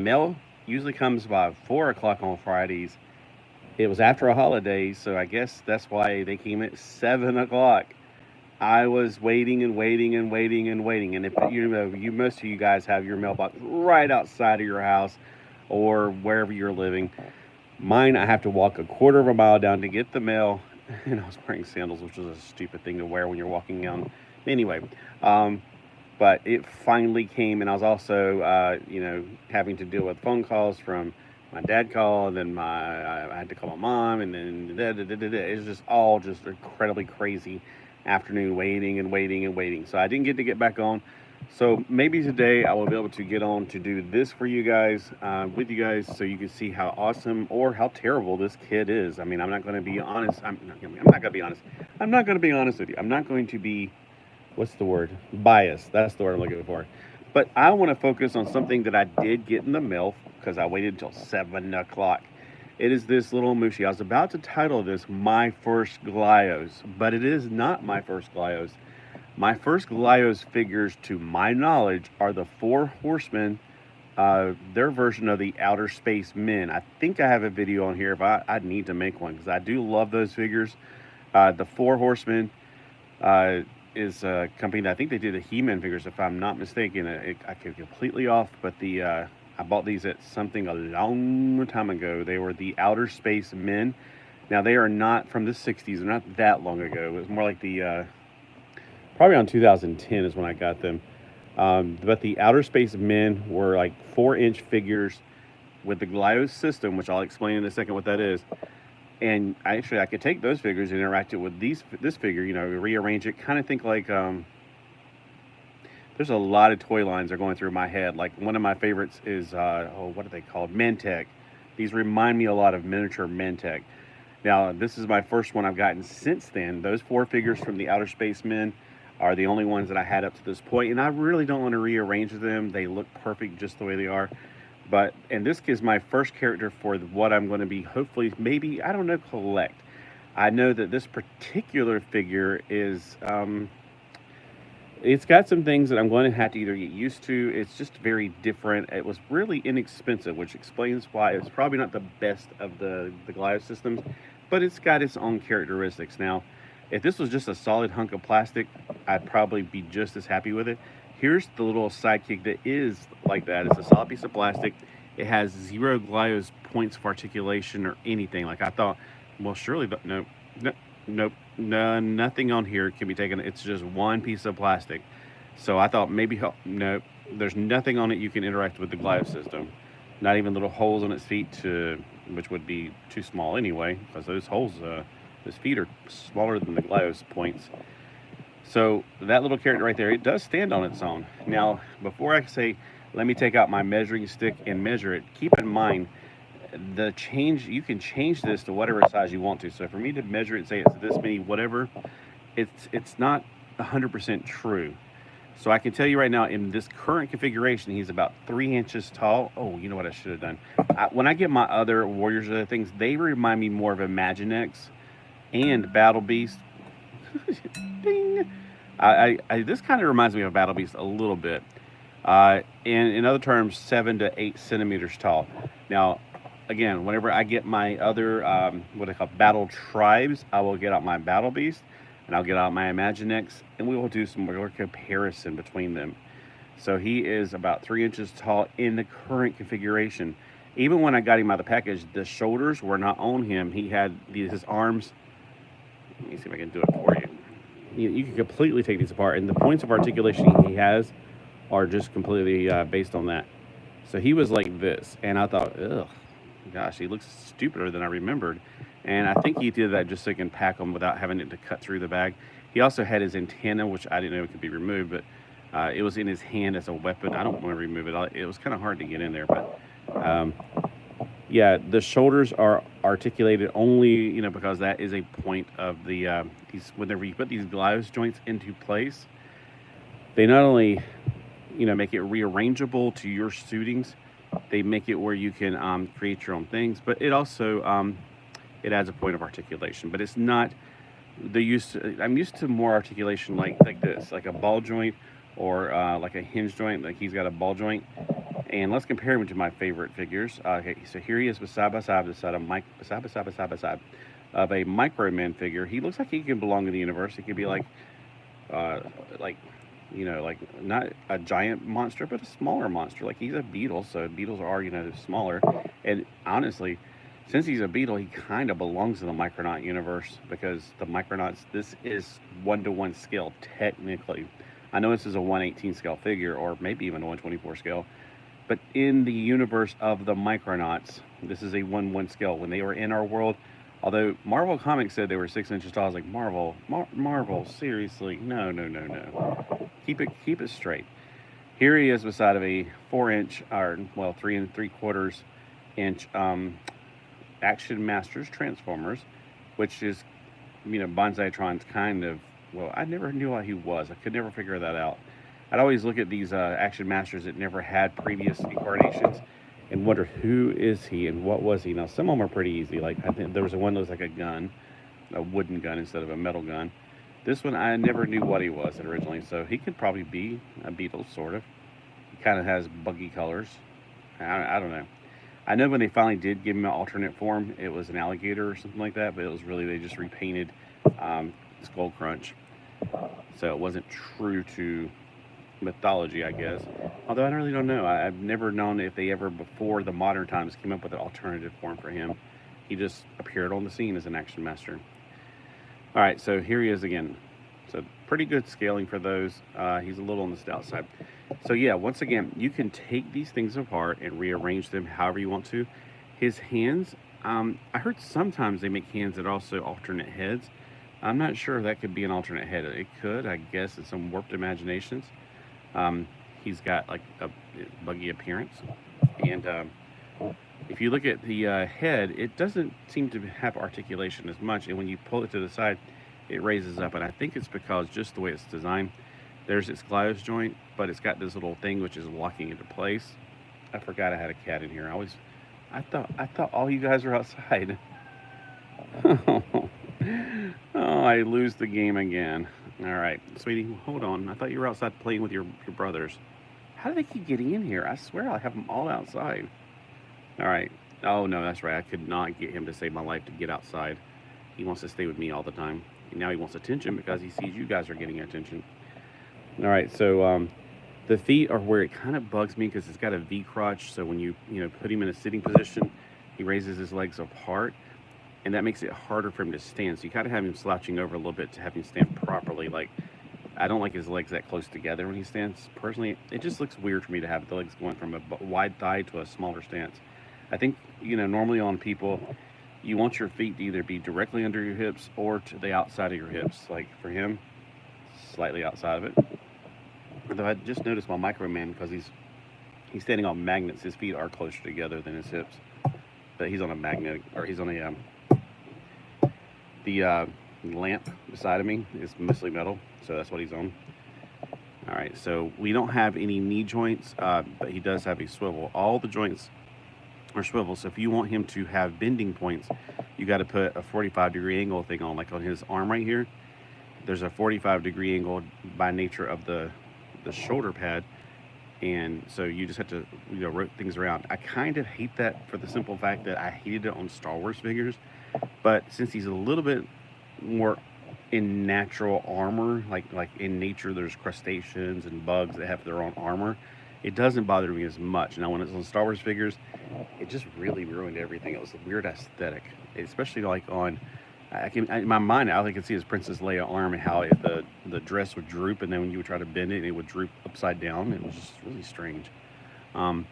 Mail usually comes by 4 o'clock on Fridays. It was after a holiday, so I guess that's why they came at 7 o'clock. I was waiting and waiting and waiting and waiting. And if you know, most of you guys have your mailbox right outside of your house or wherever you're living. Mine, I have to walk a quarter of a mile down to get the mail. And I was wearing sandals, which was a stupid thing to wear when you're walking down. Anyway, but it finally came, and I was also, having to deal with phone calls from my dad called, and then I had to call my mom, and then it was just all just incredibly crazy afternoon waiting and waiting and waiting. So I didn't get back on. So maybe today I will be able to get on to do this for you guys, with you guys, so you can see how awesome or how terrible this kid is. I mean, I'm not going to be honest. I'm not going to be honest. I'm not going to be honest with you. I'm not going to be, what's the word? Biased. That's the word I'm looking for. But I want to focus on something that I did get in the mail because I waited until 7 o'clock. It is this little Mushi. I was about to title this My First Glyos, but it is not My First Glyos. My first Glyos figures, to my knowledge, are the four horsemen, their version of the outer space men. I think I have a video on here if I need to make one because I do love those figures. The four horsemen is a company that I think they did the He-Man figures, if I'm not mistaken. I could be completely off, but I bought these at something a long time ago. They were the outer space men. Now, they are not from the 60s. They're not that long ago. It was more like the... probably around 2010 is when I got them. But the outer space men were like 4-inch figures with the Glyos system, which I'll explain in a second what that is. And I could take those figures and interact it with this figure, rearrange it. Kind of think like, there's a lot of toy lines that are going through my head. Like one of my favorites is, what are they called? Mentec. These remind me a lot of miniature Mentec. Now, this is my first one I've gotten since then. Those four figures from the outer space men are the only ones that I had up to this point, and I really don't want to rearrange them. They look perfect just the way they are. And this is my first character for what I'm going to be, hopefully, maybe, I don't know, collect. I know that this particular figure is, it's got some things that I'm going to have to either get used to. It's just very different. It was really inexpensive, which explains why it's probably not the best of the Glyos systems, but it's got its own characteristics. Now, if this was just a solid hunk of plastic, I'd probably be just as happy with it. Here's the little sidekick that is like that. It's a solid piece of plastic. It has 0 Glyos points of articulation or anything. Like I thought, well, surely, but nope, nothing on here can be taken. It's just one piece of plastic. So I thought maybe, nope, there's nothing on it you can interact with the Glyos system. Not even little holes on its feet, which would be too small anyway, because those holes... his feet are smaller than the Glyos points. So that little character right there, it does stand on its own. Now, before I say, let me take out my measuring stick and measure it, keep in mind, you can change this to whatever size you want to. So for me to measure it, say it's this many, whatever, it's not 100% true. So I can tell you right now, in this current configuration, he's about 3 inches tall. Oh, you know what I should have done? When I get my other Warriors or other things, they remind me more of Imaginext and Battle Beast. Ding. This kind of reminds me of Battle Beast a little bit. And in other terms, 7 to 8 centimeters tall. Now, again, whenever I get my other, what I call Battle Tribes, I will get out my Battle Beast, and I'll get out my Imaginext, and we will do some more comparison between them. So he is about 3 inches tall in the current configuration. Even when I got him out of the package, the shoulders were not on him. He had his arms... Let me see if I can do it for you. You can completely take these apart, and the points of articulation he has are just completely based on that. So he was like this, and I thought, ugh, gosh, he looks stupider than I remembered. And I think he did that just so he can pack them without having it to cut through the bag. He also had his antenna, which I didn't know could be removed, but it was in his hand as a weapon. I don't want to remove it. It was kind of hard to get in there, but... yeah, the shoulders are articulated only, because that is a point of the, whenever you put these Glyos joints into place, they not only, make it rearrangeable to your suitings, they make it where you can create your own things, but it also, it adds a point of articulation, but it's not, I'm used to more articulation like this, like a ball joint or like a hinge joint, like he's got a ball joint. And let's compare him to my favorite figures. Okay, so here he is beside by side of a micro man figure. He looks like he can belong in the universe. He could be uh, like like not a giant monster, but a smaller monster. Like he's a beetle, so beetles are smaller. And honestly, since he's a beetle, he kind of belongs in the Micronaut universe because the Micronauts. This is 1-to-1 scale technically. I know this is a 1/18 scale figure, or maybe even a 1/24 scale. But in the universe of the Micronauts, this is a 1/1 scale. When they were in our world, although Marvel Comics said they were 6 inches tall, I was like, Marvel, seriously, no. Keep it straight. Here he is beside of a 4-inch, or well, 3 3/4 inch Action Masters Transformers, which is, Bonsaitron's kind of. Well, I never knew what he was. I could never figure that out. I'd always look at these Action Masters that never had previous incarnations and wonder who is he and what was he. Now, some of them are pretty easy. Like, I think there was one that was like a gun, a wooden gun instead of a metal gun. This one, I never knew what he was originally, so he could probably be a beetle, sort of. He kind of has buggy colors. I don't know. I know when they finally did give him an alternate form, it was an alligator or something like that, but it was really, they just repainted Skull Crunch. So it wasn't true to mythology, I guess. Although I really don't know. I've never known if they ever, before the modern times, came up with an alternative form for him. He just appeared on the scene as an Action Master. All right, so here he is again. So pretty good scaling for those. He's a little on the stout side. So yeah, once again, you can take these things apart and rearrange them however you want to. His hands, I heard sometimes they make hands that are also alternate heads. I'm not sure if that could be an alternate head. It could, I guess, in some warped imaginations. He's got like a buggy appearance, and if you look at the head, it doesn't seem to have articulation as much, and when you pull it to the side, it raises up, and I think it's because just the way it's designed. There's its Glyos joint, but it's got this little thing which is locking into place. I forgot I had a cat in here. I thought all you guys were outside. Oh, I lose the game again. All right, sweetie, hold on. I thought you were outside playing with your brothers. How do they keep getting in here? I swear I have them all outside. All right. Oh, no, that's right. I could not get him to save my life to get outside. He wants to stay with me all the time. And now he wants attention because he sees you guys are getting attention. All right, so the feet are where it kind of bugs me because it's got a V crotch. So when you put him in a sitting position, he raises his legs apart. And that makes it harder for him to stand. So you kind of have him slouching over a little bit to have him stand properly. Like, I don't like his legs that close together when he stands. Personally, it just looks weird for me to have the legs going from a wide thigh to a smaller stance. I think, normally on people, you want your feet to either be directly under your hips or to the outside of your hips. Like for him, slightly outside of it. Although I just noticed my Micro Man, because he's standing on magnets, his feet are closer together than his hips. But he's on a magnetic, or he's on a the lamp beside of me is mostly metal, so that's what he's on. All right, so we don't have any knee joints, but he does have a swivel. All the joints are swivel, so if you want him to have bending points, you got to put a 45-degree angle thing on, like on his arm right here. There's a 45-degree angle by nature of the shoulder pad, and so you just have to rotate things around. I kind of hate that for the simple fact that I hated it on Star Wars figures. But since he's a little bit more in natural armor, like in nature, there's crustaceans and bugs that have their own armor, it doesn't bother me as much. Now, when it's on Star Wars figures, it just really ruined everything. It was a weird aesthetic, especially like on. In my mind, I can see his Princess Leia arm and how the dress would droop, and then when you would try to bend it, it would droop upside down. It was just really strange. So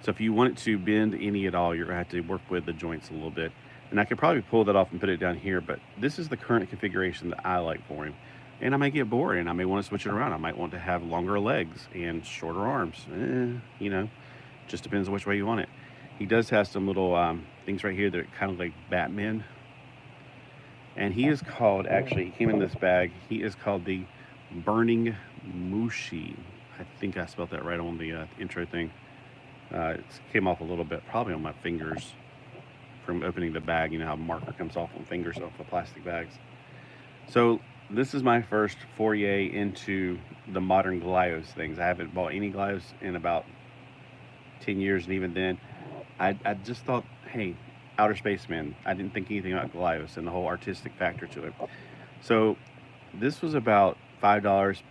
if you want it to bend any at all, you're gonna have to work with the joints a little bit. And I could probably pull that off and put it down here, but this is the current configuration that I like for him. And I may get bored, and I may want to switch it around. I might want to have longer legs and shorter arms. Just depends on which way you want it. He does have some little things right here that are kind of like Batman. And he is called, actually, he came in this bag, he is called the Burning Mushi. I think I spelled that right on the intro thing. It came off a little bit, probably on my fingers from opening the bag. You know how marker comes off on fingers off the plastic bags. So this is my first foray into the modern Glyos things. I haven't bought any Glyos in about 10 years, and even then, I just thought, hey, outer spaceman. I didn't think anything about Glyos and the whole artistic factor to it. So this was about $5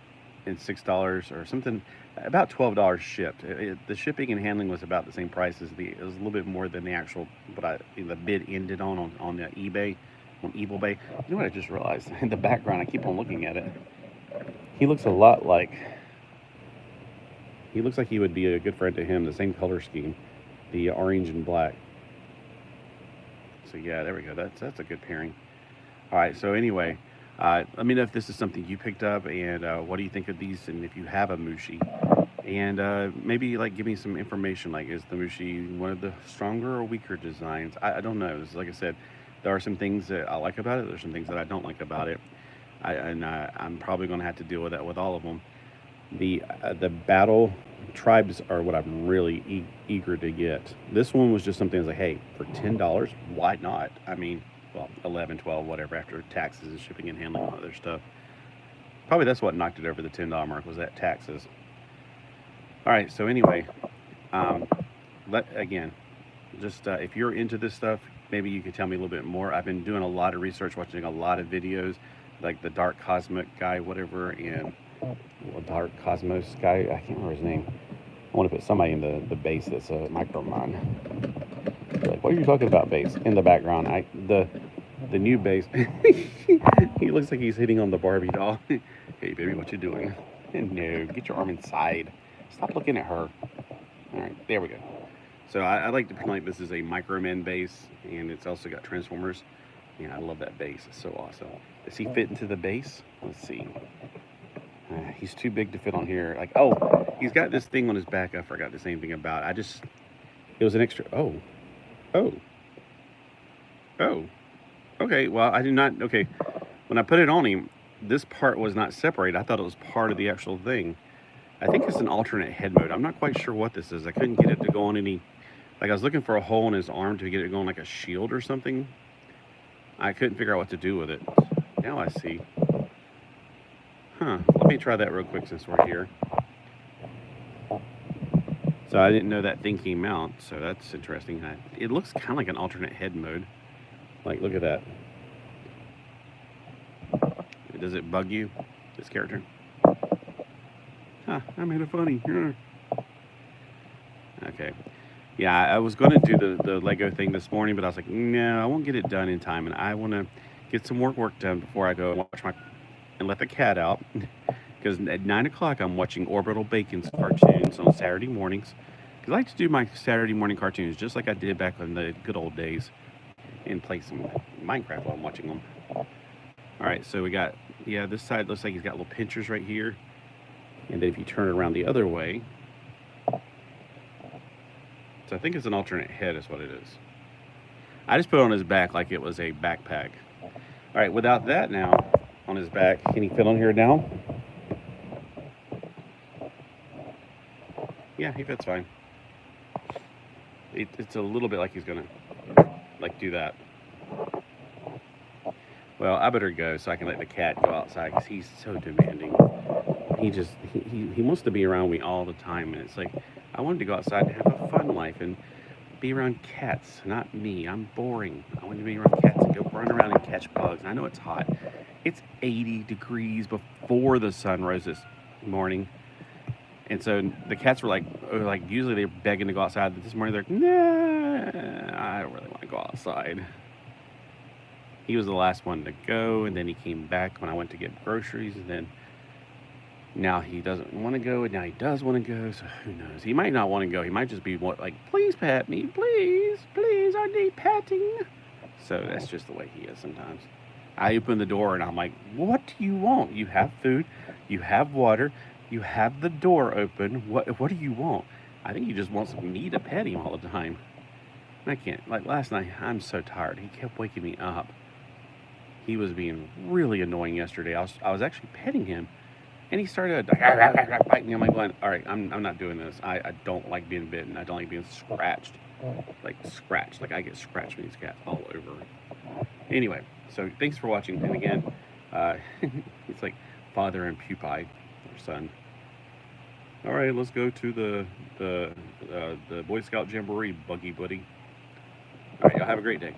and $6 or something, about $12 shipped. The shipping and handling was about the same price as it was a little bit more than the actual, but the bid ended on the eBay, on eBay. You know what I just realized? In the background, I keep on looking at it. He looks a lot like, he looks like he would be a good friend to him, the same color scheme, the orange and black. So yeah, there we go. That's a good pairing. All right, so anyway, let me know if this is something you picked up, and what do you think of these, and if you have a Mushi. And maybe like give me some information, like is the Mushi one of the stronger or weaker designs? I don't know. Like I said, there are some things that I like about it. There's some things that I don't like about it. I'm probably going to have to deal with that with all of them. The battle tribes are what I'm really eager to get. This one was just something I was like, hey, for $10, why not? I mean, well, 11, 12, whatever, after taxes and shipping and handling and all other stuff. Probably that's what knocked it over the $10 mark, was that taxes. All right, so anyway, if you're into this stuff, maybe you could tell me a little bit more. I've been doing a lot of research, watching a lot of videos, like the Dark Cosmic guy, whatever, and Dark Cosmos guy, I can't remember his name. I want to put somebody in the bass that's a microphone. Like, what are you talking about, bass? In the background, the new bass. He looks like he's hitting on the Barbie doll. Hey, baby, what you doing? No, get your arm inside. Stop looking at her. All right, there we go. So I like to pretend like this is a Microman bass, and it's also got transformers. Yeah, I love that bass. It's so awesome. Does he fit into the bass? Let's see. He's too big to fit on here. Like, oh, he's got this thing on his back I forgot to say anything about. It was an extra, oh. Okay, well, I did not, okay. When I put it on him, this part was not separated. I thought it was part of the actual thing. I think it's an alternate head mode. I'm not quite sure what this is. I couldn't get it to go on any, like I was looking for a hole in his arm to get it going like a shield or something. I couldn't figure out what to do with it. Now I see. Let me try that real quick since we're here. So I didn't know that thing came out, so that's interesting. It looks kind of like an alternate head mode. Like, look at that. Does it bug you, this character? I made it funny. Okay. Yeah, I was going to do the Lego thing this morning, but I was like, no, I won't get it done in time, and I want to get some work done before I go and let the cat out. Because at 9 o'clock, I'm watching Orbital Bacon's cartoons on Saturday mornings. Because I like to do my Saturday morning cartoons just like I did back in the good old days, and play some Minecraft while I'm watching them. All right, so we got, yeah, this side looks like he's got little pinchers right here. And then if you turn it around the other way, so I think it's an alternate head is what it is. I just put it on his back like it was a backpack. All right, without that now on his back, can he fit on here now? Yeah, he fits fine. It's a little bit like he's gonna like do that. Well, I better go so I can let the cat go outside because he's so demanding. He wants to be around me all the time, and it's like I wanted to go outside and have a fun life and be around cats, not me. I'm boring. I want to be around cats and go run around and catch bugs. I know it's hot. It's 80 degrees before the sun rose this morning. And so the cats were like usually they're begging to go outside. But this morning they're like, nah, I don't really want to go outside. He was the last one to go, and then he came back when I went to get groceries, and then now he doesn't want to go, and now he does want to go, so who knows? He might not want to go. He might just be like, please pat me, please, I need patting. So that's just the way he is sometimes. I open the door, and I'm like, what do you want? You have food, you have water, you have the door open. What do you want? I think he just wants me to pet him all the time. I can't. Like last night, I'm so tired. He kept waking me up. He was being really annoying yesterday. I was actually petting him, and he started biting me. I'm like, going, all right, I'm not doing this. I don't like being bitten. I don't like being scratched. Like I get scratched with these cats all over. Anyway, so thanks for watching. And again, it's like father and pupae, or son. All right, let's go to the Boy Scout Jamboree, Buggy Buddy. All right, y'all have a great day.